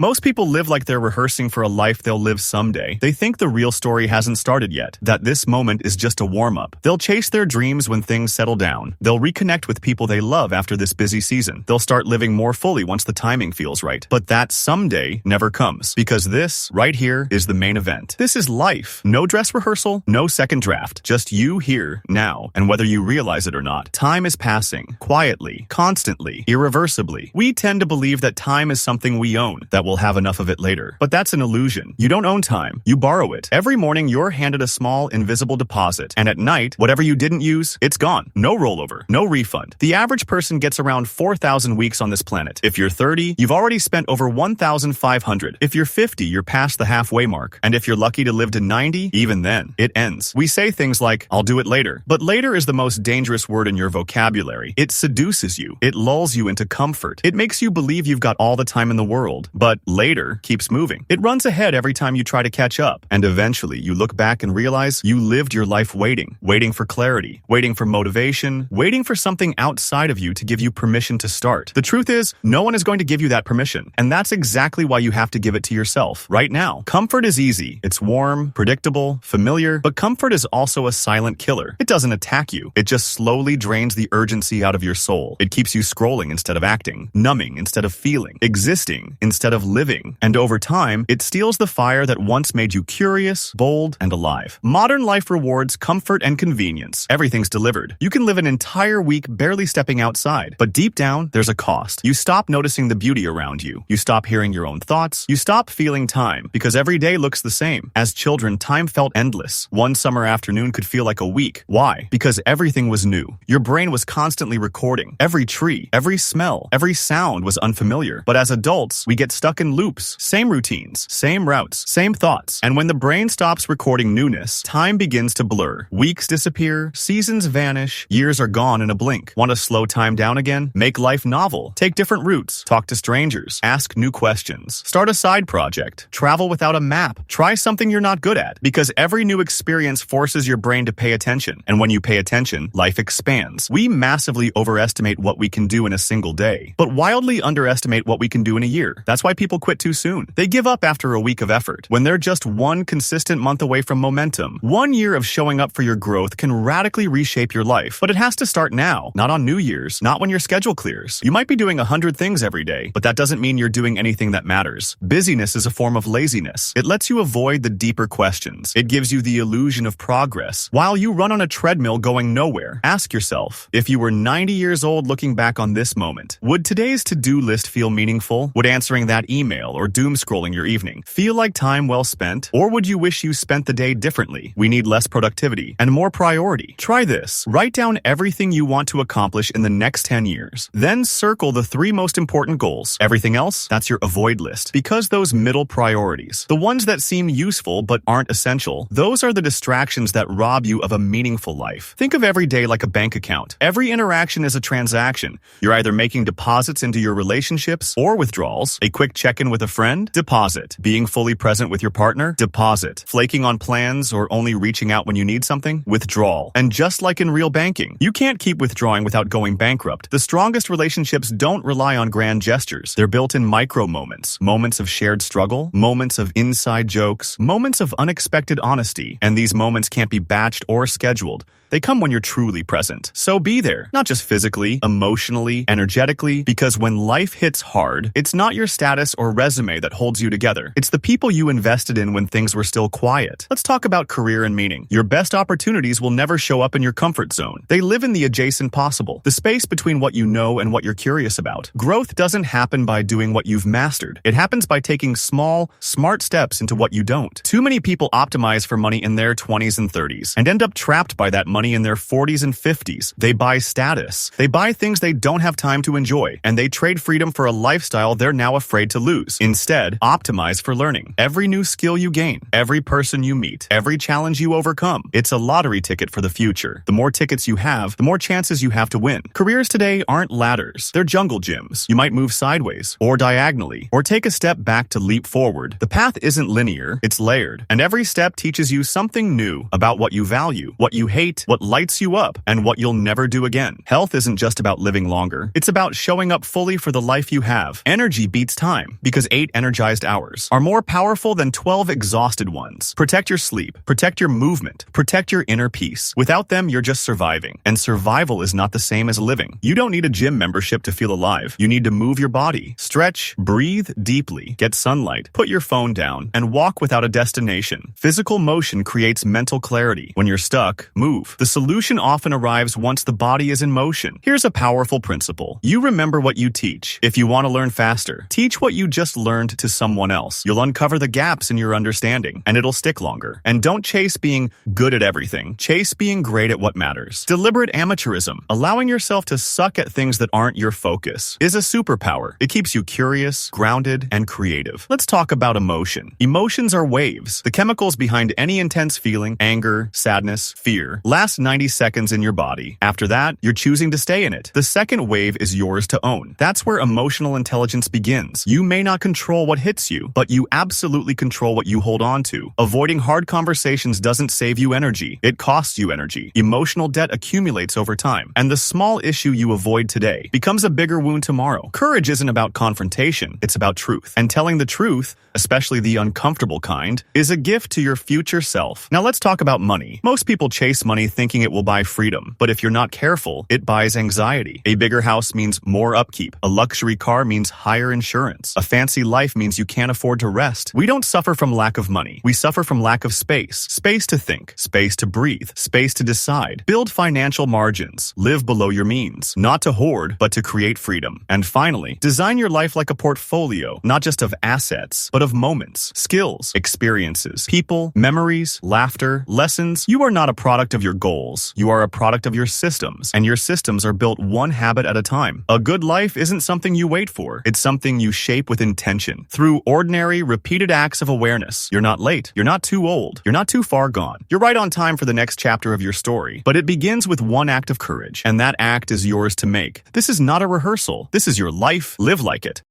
Most people live like they're rehearsing for a life they'll live someday. They think the real story hasn't started yet, that this moment is just a warm-up. They'll chase their dreams when things settle down. They'll reconnect with people they love after this busy season. They'll start living more fully once the timing feels right. But that someday never comes, because this, right here, is the main event. This is life. No dress rehearsal, no second draft. Just you here, now. And whether you realize it or not, time is passing. Quietly, constantly, irreversibly. We tend to believe that time is something we own, that we'll have enough of it later. But that's an illusion. You don't own time. You borrow it. Every morning, you're handed a small, invisible deposit. And at night, whatever you didn't use, it's gone. No rollover. No refund. The average person gets around 4,000 weeks on this planet. If you're 30, you've already spent over 1,500. If you're 50, you're past the halfway mark. And if you're lucky to live to 90, even then, it ends. We say things like, I'll do it later. But later is the most dangerous word in your vocabulary. It seduces you. It lulls you into comfort. It makes you believe you've got all the time in the world. But later keeps moving. It runs ahead every time you try to catch up. And eventually, you look back and realize you lived your life waiting. Waiting for clarity. Waiting for motivation. Waiting for something outside of you to give you permission to start. The truth is, no one is going to give you that permission. And that's exactly why you have to give it to yourself, right now. Comfort is easy. It's warm, predictable, familiar, but comfort is also a silent killer. It doesn't attack you. It just slowly drains the urgency out of your soul. It keeps you scrolling instead of acting, numbing instead of feeling, existing instead of living. And over time, it steals the fire that once made you curious, bold, and alive. Modern life rewards comfort and convenience. Everything's delivered. You can live an entire week barely stepping outside, but deep down, there's a cost. You stop noticing the beauty around you. You stop hearing your own thoughts. You stop feeling time, because every day looks the same. As children, time felt endless. One summer afternoon could feel like a week. Why? Because everything was new. Your brain was constantly recording. Every tree, every smell, every sound was unfamiliar. But as adults, we get stuck in loops. Same routines, same routes, same thoughts. And when the brain stops recording newness, time begins to blur. Weeks disappear, seasons vanish, years are gone in a blink. Want to slow time down again? Make life novel. Take different routes. Talk to strangers. Ask new questions. Start a side project. Travel without a map. Try something you're not good at. Because every new experience forces your brain to pay attention. And when you pay attention, life expands. We massively overestimate what we can do in a single day, but wildly underestimate what we can do in a year. That's why people quit too soon. They give up after a week of effort, when they're just one consistent month away from momentum. 1 year of showing up for your growth can radically reshape your life, but it has to start now, not on New Year's, not when your schedule clears. You might be doing 100 things every day, but that doesn't mean you're doing anything that matters. Busyness is a form of laziness. It lets you avoid the deeper questions. It gives you the illusion of progress. While you run on a treadmill going nowhere, ask yourself, if you were 90 years old looking back on this moment, would today's to-do list feel meaningful? Would answering that email or doom scrolling your evening feel like time well spent? Or would you wish you spent the day differently? We need less productivity and more priority. Try this. Write down everything you want to accomplish in the next 10 years. Then circle the 3 most important goals. Everything else, that's your avoid list. Because those middle priorities, the ones that seem useful but aren't essential, those are the distractions that rob you of a meaningful life. Think of every day like a bank account. Every interaction is a transaction. You're either making deposits into your relationships or withdrawals. A quick check-in with a friend? Deposit. Being fully present with your partner? Deposit. Flaking on plans or only reaching out when you need something? Withdrawal. And just like in real banking, you can't keep withdrawing without going bankrupt. The strongest relationships don't rely on grand gestures. They're built in micro moments. Moments of shared struggle, moments of inside jokes, moments of unexpected honesty. And these moments can't be batched or scheduled. They come when you're truly present. So be there, not just physically, emotionally, energetically, because when life hits hard, it's not your status or resume that holds you together. It's the people you invested in when things were still quiet. Let's talk about career and meaning. Your best opportunities will never show up in your comfort zone. They live in the adjacent possible, the space between what you know and what you're curious about. Growth doesn't happen by doing what you've mastered. It happens by taking small, smart steps into what you don't. Too many people optimize for money in their 20s and 30s and end up trapped by that money in their 40s and 50s. They buy status. They buy things they don't have time to enjoy, and they trade freedom for a lifestyle they're now afraid to lose. Instead, optimize for learning. Every new skill you gain, every person you meet, every challenge you overcome, it's a lottery ticket for the future. The more tickets you have, the more chances you have to win. Careers today aren't ladders. They're jungle gyms. You might move sideways, or diagonally, or take a step back to leap forward. The path isn't linear, it's layered, and every step teaches you something new about what you value, what you hate, what lights you up, and what you'll never do again. Health isn't just about living longer. It's about showing up fully for the life you have. Energy beats time. time, because 8 energized hours are more powerful than 12 exhausted ones. Protect your sleep, protect your movement, protect your inner peace. Without them, you're just surviving. And survival is not the same as living. You don't need a gym membership to feel alive. You need to move your body, stretch, breathe deeply, get sunlight, put your phone down, and walk without a destination. Physical motion creates mental clarity. When you're stuck, move. The solution often arrives once the body is in motion. Here's a powerful principle. You remember what you teach. If you want to learn faster, teach what you just learned to someone else. You'll uncover the gaps in your understanding, and it'll stick longer. And don't chase being good at everything. Chase being great at what matters. Deliberate amateurism, allowing yourself to suck at things that aren't your focus, is a superpower. It keeps you curious, grounded, and creative. Let's talk about emotion. Emotions are waves. The chemicals behind any intense feeling, anger, sadness, fear, last 90 seconds in your body. After that, you're choosing to stay in it. The second wave is yours to own. That's where emotional intelligence begins. You may not control what hits you, but you absolutely control what you hold on to. Avoiding hard conversations doesn't save you energy. It costs you energy. Emotional debt accumulates over time, and the small issue you avoid today becomes a bigger wound tomorrow. Courage isn't about confrontation, it's about truth. And telling the truth, especially the uncomfortable kind, is a gift to your future self. Now let's talk about money. Most people chase money thinking it will buy freedom, but if you're not careful, it buys anxiety. A bigger house means more upkeep. A luxury car means higher insurance. A fancy life means you can't afford to rest. We don't suffer from lack of money. We suffer from lack of space. Space to think, space to breathe, space to decide. Build financial margins. Live below your means. Not to hoard, but to create freedom. And finally, design your life like a portfolio, not just of assets, but of moments, skills, experiences, people, memories, laughter, lessons. You are not a product of your goals. You are a product of your systems, and your systems are built one habit at a time. A good life isn't something you wait for. It's something you shape with intention. Through ordinary, repeated acts of awareness. You're not late. You're not too old. You're not too far gone. You're right on time for the next chapter of your story. But it begins with one act of courage, and that act is yours to make. This is not a rehearsal. This is your life. Live like it.